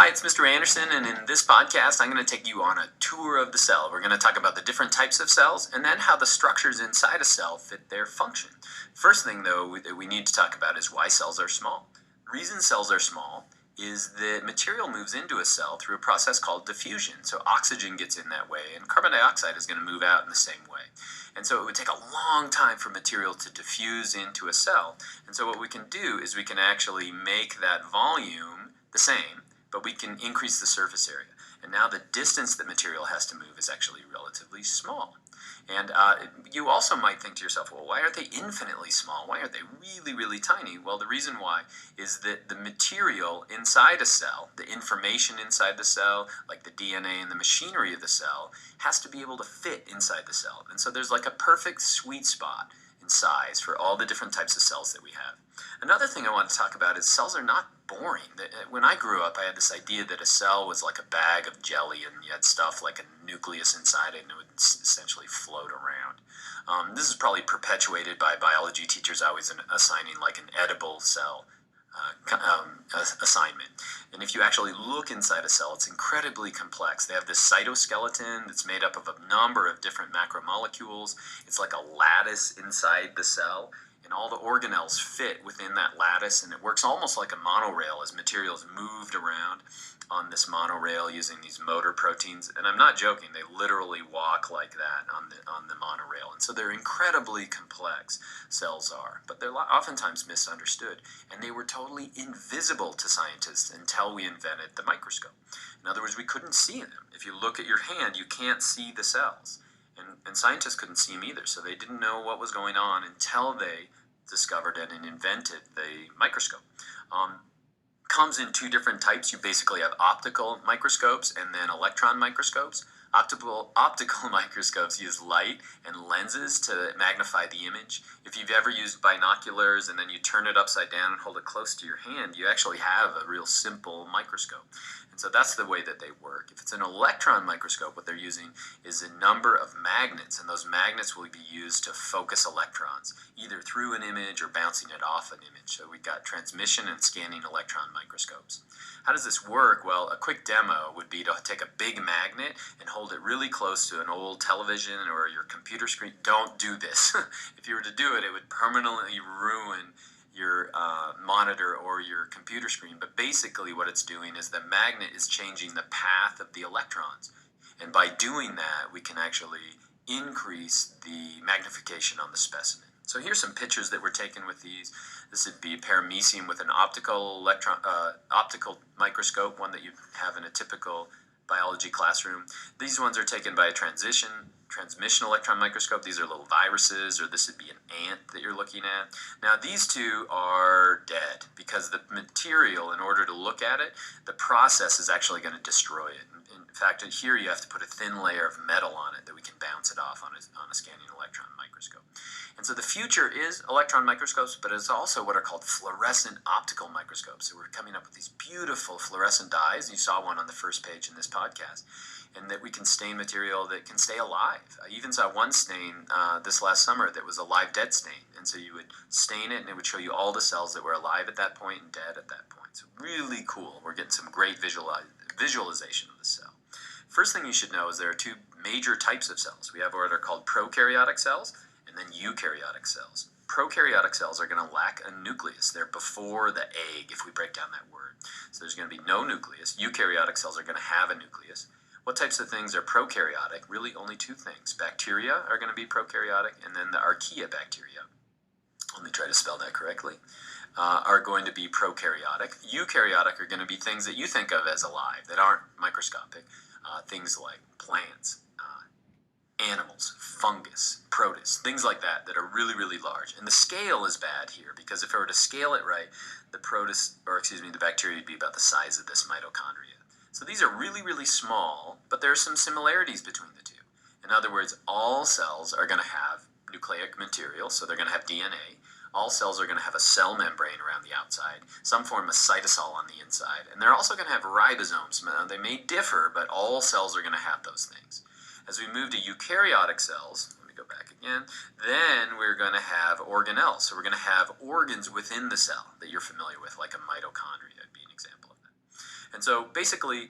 Hi, it's Mr. Anderson, and in this podcast, I'm going to take you on a tour of the cell. We're going to talk about the different types of cells and then how the structures inside a cell fit their function. First thing, though, that we need to talk about is why cells are small. The reason cells are small is that material moves into a cell through a process called diffusion. So oxygen gets in that way, and carbon dioxide is going to move out in the same way. And so it would take a long time for material to diffuse into a cell. And so what we can do is we can actually make that volume the same, but we can increase the surface area. And now the distance that material has to move is actually relatively small. And you also might think to yourself, well, why aren't they infinitely small? Why aren't they really, really tiny? Well, the reason why is that the material inside a cell, the information inside the cell, like the DNA and the machinery of the cell, has to be able to fit inside the cell. And so there's like a perfect sweet spot in size for all the different types of cells that we have. Another thing I want to talk about is cells are not boring. When I grew up, I had this idea that a cell was like a bag of jelly and you had stuff like a nucleus inside it and it would essentially float around. This is probably perpetuated by biology teachers always assigning like an edible cell assignment. And if you actually look inside a cell, it's incredibly complex. They have this cytoskeleton that's made up of a number of different macromolecules. It's like a lattice inside the cell, and all the organelles fit within that lattice, and it works almost like a monorail as materials moved around on this monorail using these motor proteins. And I'm not joking, they literally walk like that on the monorail. And so they're incredibly complex, cells are, but they're oftentimes misunderstood. And they were totally invisible to scientists until we invented the microscope. In other words, we couldn't see them. If you look at your hand, you can't see the cells. And scientists couldn't see them either, so they didn't know what was going on until they discovered it and invented the microscope. Comes in two different types. You basically have optical microscopes and then electron microscopes. Optical microscopes use light and lenses to magnify the image. If you've ever used binoculars and then you turn it upside down and hold it close to your hand, you actually have a real simple microscope. And so that's the way that they work. If it's an electron microscope, what they're using is a number of magnets, and those magnets will be used to focus electrons, either through an image or bouncing it off an image. So we've got transmission and scanning electron microscopes. How does this work? Well, a quick demo would be to take a big magnet and hold it really close to an old television or your computer screen. Don't do this. If you were to do it, it would permanently ruin your monitor or your computer screen. But basically what it's doing is the magnet is changing the path of the electrons. And by doing that, we can actually increase the magnification on the specimen. So here's some pictures that were taken with these. This would be paramecium with an optical microscope, one that you have in a typical biology classroom. These ones are taken by a transmission electron microscope. These are little viruses, or this would be an ant that you're looking at. Now these two are dead because the material, in order to look at it, the process is actually going to destroy it. In fact, here you have to put a thin layer of metal on it that we can bounce it off on a scanning electron microscope. And so the future is electron microscopes, but it's also what are called fluorescent optical microscopes. So we're coming up with these beautiful fluorescent dyes. You saw one on the first page in this podcast. And that we can stain material that can stay alive. I even saw one stain this last summer that was a live dead stain. And so you would stain it and it would show you all the cells that were alive at that point and dead at that point. So really cool. We're getting some great visualization of the cell. First thing you should know is there are two major types of cells. We have what are called prokaryotic cells and then eukaryotic cells. Prokaryotic cells are going to lack a nucleus. They're before the egg, if we break down that word. So there's going to be no nucleus. Eukaryotic cells are going to have a nucleus. What types of things are prokaryotic? Really only two things. Bacteria are going to be prokaryotic, and then the archaea bacteria, let me try to spell that correctly, are going to be prokaryotic. Eukaryotic are going to be things that you think of as alive, that aren't microscopic. Things like plants, animals, fungus, protists, things like that that are really, really large. And the scale is bad here because if I were to scale it right, the bacteria would be about the size of this mitochondria. So these are really, really small, but there are some similarities between the two. In other words, all cells are going to have nucleic material, so they're going to have DNA. All cells are going to have a cell membrane around the outside, some form of cytosol on the inside, and they're also going to have ribosomes. Now, they may differ, but all cells are going to have those things. As we move to eukaryotic cells, let me go back again, then we're going to have organelles. So we're going to have organs within the cell that you're familiar with, like a mitochondria would be an example of that. And so basically,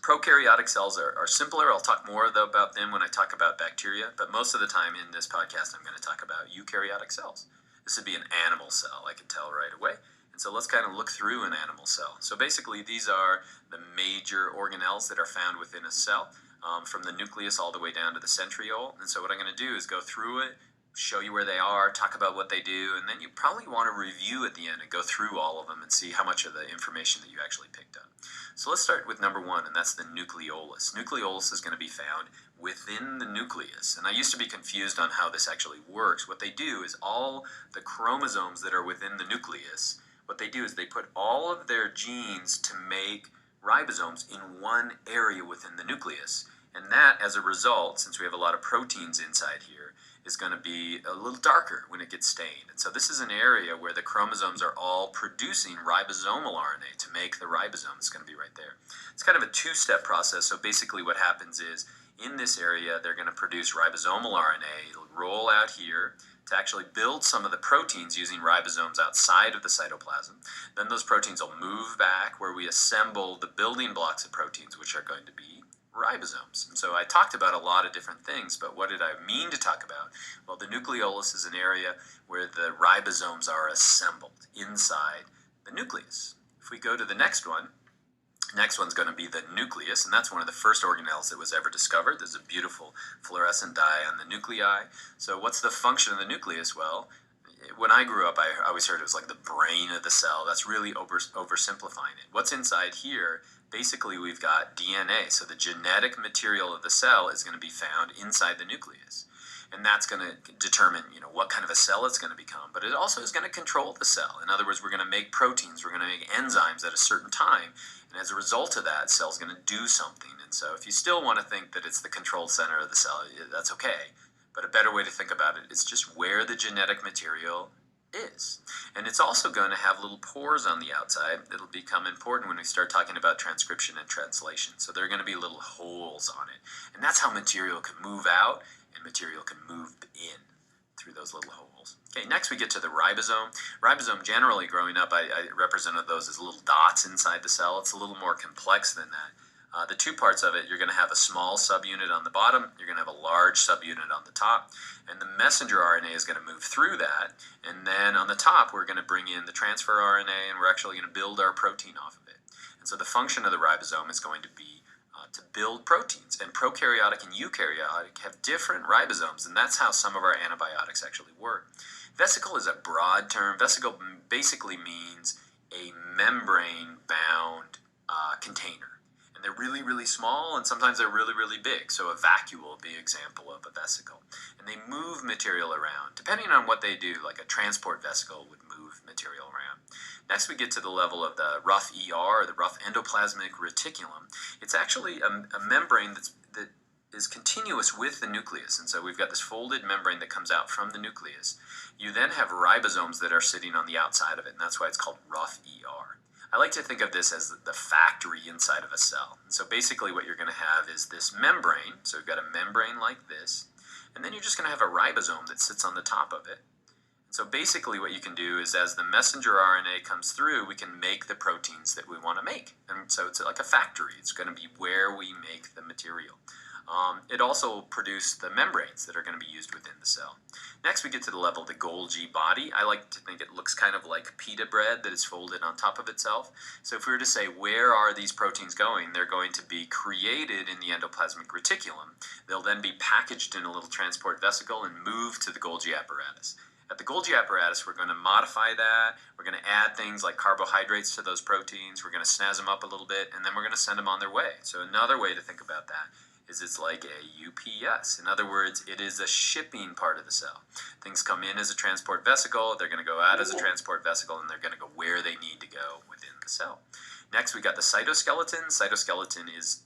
prokaryotic cells are simpler. I'll talk more though about them when I talk about bacteria, but most of the time in this podcast I'm going to talk about eukaryotic cells. This would be an animal cell, I can tell right away. And so let's kind of look through an animal cell. So basically these are the major organelles that are found within a cell, from the nucleus all the way down to the centriole. And so what I'm going to do is go through it, show you where they are, talk about what they do, and then you probably want to review at the end and go through all of them and see how much of the information that you actually picked up. So let's start with number one, and that's the nucleolus. Nucleolus is going to be found within the nucleus. And I used to be confused on how this actually works. What they do is all the chromosomes that are within the nucleus, what they do is they put all of their genes to make ribosomes in one area within the nucleus. And that, as a result, since we have a lot of proteins inside here, is going to be a little darker when it gets stained. And so this is an area where the chromosomes are all producing ribosomal RNA to make the ribosome. It's going to be right there. It's kind of a two-step process. So basically what happens is in this area, they're going to produce ribosomal RNA. It'll roll out here to actually build some of the proteins using ribosomes outside of the cytoplasm. Then those proteins will move back where we assemble the building blocks of proteins, which are going to be ribosomes. And so I talked about a lot of different things, but what did I mean to talk about? Well, the nucleolus is an area where the ribosomes are assembled inside the nucleus. If we go to the next one's going to be the nucleus, and that's one of the first organelles that was ever discovered. There's a beautiful fluorescent dye on the nuclei. So what's the function of the nucleus? Well, when I grew up, I always heard it was like the brain of the cell. That's really oversimplifying it. What's inside here? Basically, we've got DNA. So the genetic material of the cell is going to be found inside the nucleus. And that's going to determine, what kind of a cell it's going to become. But it also is going to control the cell. In other words, we're going to make proteins. We're going to make enzymes at a certain time. And as a result of that, cell's going to do something. And so if you still want to think that it's the control center of the cell, that's okay. But a better way to think about it is just where the genetic material is. And it's also going to have little pores on the outside that'll become important when we start talking about transcription and translation. So there are going to be little holes on it. And that's how material can move out and material can move in through those little holes. Okay, next we get to the ribosome. Ribosome, generally growing up, I represented those as little dots inside the cell. It's a little more complex than that. The two parts of it, you're going to have a small subunit on the bottom, you're going to have a large subunit on the top, and the messenger RNA is going to move through that, and then on the top we're going to bring in the transfer RNA, and we're actually going to build our protein off of it. And so the function of the ribosome is going to be to build proteins, and prokaryotic and eukaryotic have different ribosomes, and that's how some of our antibiotics actually work. Vesicle is a broad term. Vesicle basically means a membrane-bound container. And they're really, really small, and sometimes they're really, really big. So a vacuole would be an example of a vesicle. And they move material around. Depending on what they do, like a transport vesicle would move material around. Next we get to the level of the rough ER, the rough endoplasmic reticulum. It's actually a membrane that is continuous with the nucleus. And so we've got this folded membrane that comes out from the nucleus. You then have ribosomes that are sitting on the outside of it, and that's why it's called rough ER. I like to think of this as the factory inside of a cell. And so basically what you're going to have is this membrane. So we've got a membrane like this, and then you're just going to have a ribosome that sits on the top of it. And so basically what you can do is as the messenger RNA comes through, we can make the proteins that we want to make. And so it's like a factory. It's going to be where we make the material. It also will produce the membranes that are going to be used within the cell. Next we get to the level of the Golgi body. I like to think it looks kind of like pita bread that is folded on top of itself. So if we were to say where are these proteins going, they're going to be created in the endoplasmic reticulum. They'll then be packaged in a little transport vesicle and moved to the Golgi apparatus. At the Golgi apparatus, we're going to modify that. We're going to add things like carbohydrates to those proteins. We're going to snazz them up a little bit, and then we're going to send them on their way. So another way to think about that is it's like a UPS. In other words, it is a shipping part of the cell. Things come in as a transport vesicle, they're going to go out as a transport vesicle, and they're going to go where they need to go within the cell. Next, we got the cytoskeleton. Cytoskeleton is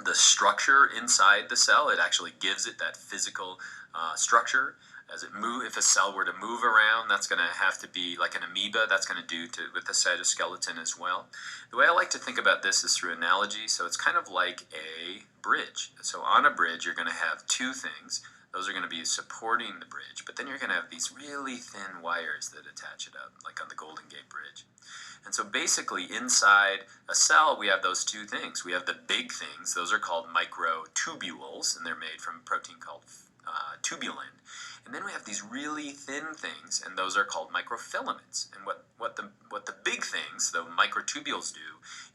the structure inside the cell. It actually gives it that physical structure. As it if a cell were to move around, that's going to have to be like an amoeba. That's going to do with the cytoskeleton as well. The way I like to think about this is through analogy. So it's kind of like a bridge. So on a bridge, you're going to have two things. Those are going to be supporting the bridge, but then you're going to have these really thin wires that attach it up, like on the Golden Gate Bridge. And so basically inside a cell, we have those two things. We have the big things. Those are called microtubules, and they're made from a protein called tubulin. And then we have these really thin things, and those are called microfilaments. And what the big things, the microtubules, do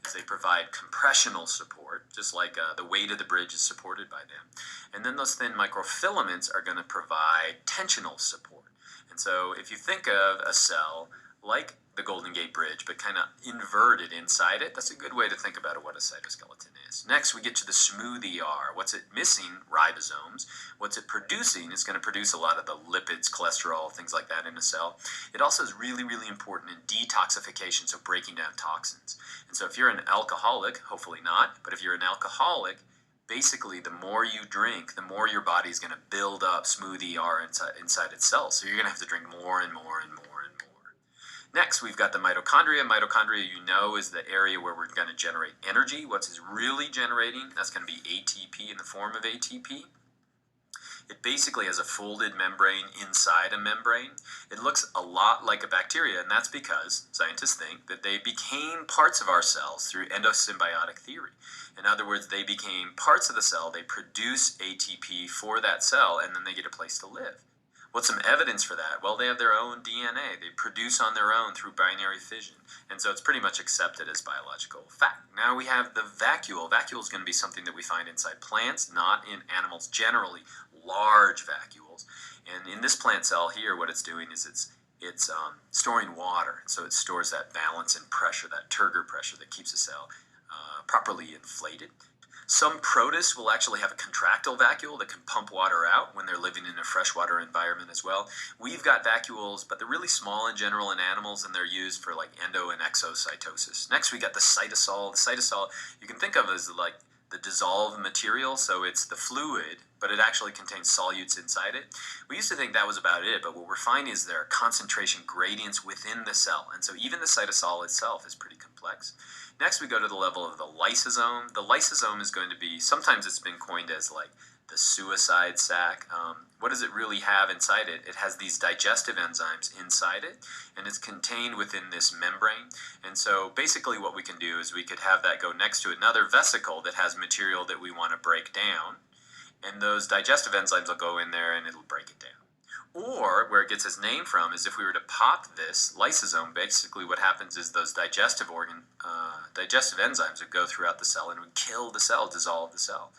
is they provide compressional support, just like the weight of the bridge is supported by them. And then those thin microfilaments are going to provide tensional support. And so if you think of a cell like the Golden Gate Bridge, but kind of inverted inside it, that's a good way to think about what a cytoskeleton is. Next, we get to the smooth ER. What's it missing? Ribosomes. What's it producing? It's going to produce a lot of the lipids, cholesterol, things like that in a cell. It also is really, really important in detoxification, so breaking down toxins. And so if you're an alcoholic, hopefully not, but if you're an alcoholic, basically the more you drink, the more your body's going to build up smooth ER inside its cells. So you're going to have to drink more and more and more. Next, we've got the mitochondria. Mitochondria, you know, is the area where we're going to generate energy. What's really generating? That's going to be ATP in the form of ATP. It basically has a folded membrane inside a membrane. It looks a lot like a bacteria, and that's because scientists think that they became parts of our cells through endosymbiotic theory. In other words, they became parts of the cell, they produce ATP for that cell, and then they get a place to live. What's some evidence for that? Well, they have their own DNA. They produce on their own through binary fission. And so it's pretty much accepted as biological fact. Now we have the vacuole. Vacuole is going to be something that we find inside plants, not in animals generally, large vacuoles. And in this plant cell here, what it's doing is it's storing water. So it stores that balance and pressure, that turgor pressure that keeps the cell properly inflated. Some protists will actually have a contractile vacuole that can pump water out when they're living in a freshwater environment as well. We've got vacuoles, but they're really small in general in animals, and they're used for like endo and exocytosis. Next, we got the cytosol. The cytosol you can think of as like the dissolved material, so it's the fluid, but it actually contains solutes inside it. We used to think that was about it, but what we're finding is there are concentration gradients within the cell, and so even the cytosol itself is pretty complex. Next, we go to the level of the lysosome. The lysosome is going to be, sometimes it's been coined as like the suicide sac. What does it really have inside it? It has these digestive enzymes inside it, and it's contained within this membrane. And so basically what we can do is we could have that go next to another vesicle that has material that we want to break down, and those digestive enzymes will go in there and it'll break it down. Or, where it gets its name from, is if we were to pop this lysosome, basically what happens is those digestive enzymes would go throughout the cell and would kill the cell, dissolve the cell.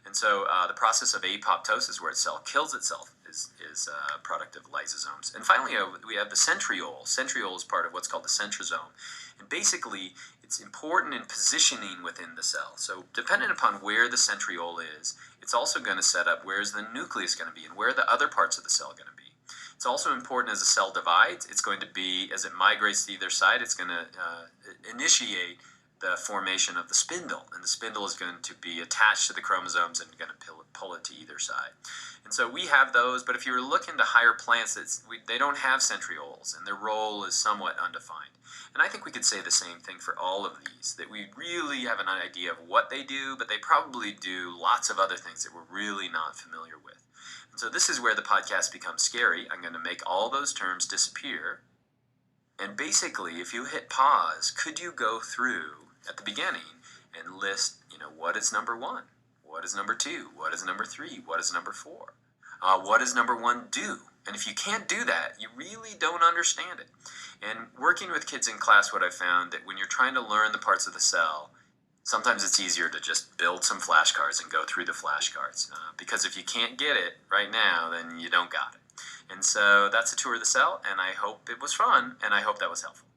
And so the process of apoptosis, where a cell kills itself, is a product of lysosomes. And finally, we have the centriole. Centriole is part of what's called the centrosome. And basically, it's important in positioning within the cell. So depending upon where the centriole is, it's also going to set up where's the nucleus going to be and where the other parts of the cell are going to be. It's also important as a cell divides, it's going to be, as it migrates to either side, it's going to initiate the formation of the spindle. And the spindle is going to be attached to the chromosomes and going to pull it to either side. And so we have those, but if you were looking to higher plants, they don't have centrioles, and their role is somewhat undefined. And I think we could say the same thing for all of these, that we really have an idea of what they do, but they probably do lots of other things that we're really not familiar with. So this is where the podcast becomes scary. I'm going to make all those terms disappear. And basically, if you hit pause, could you go through at the beginning and list, what is number 1? What is number 2? What is number 3? What is number 4? What does number 1 do? And if you can't do that, you really don't understand it. And working with kids in class, what I found that when you're trying to learn the parts of the cell, sometimes it's easier to just build some flashcards and go through the flashcards. Because if you can't get it right now, then you don't got it. And so that's a tour of the cell, and I hope it was fun, and I hope that was helpful.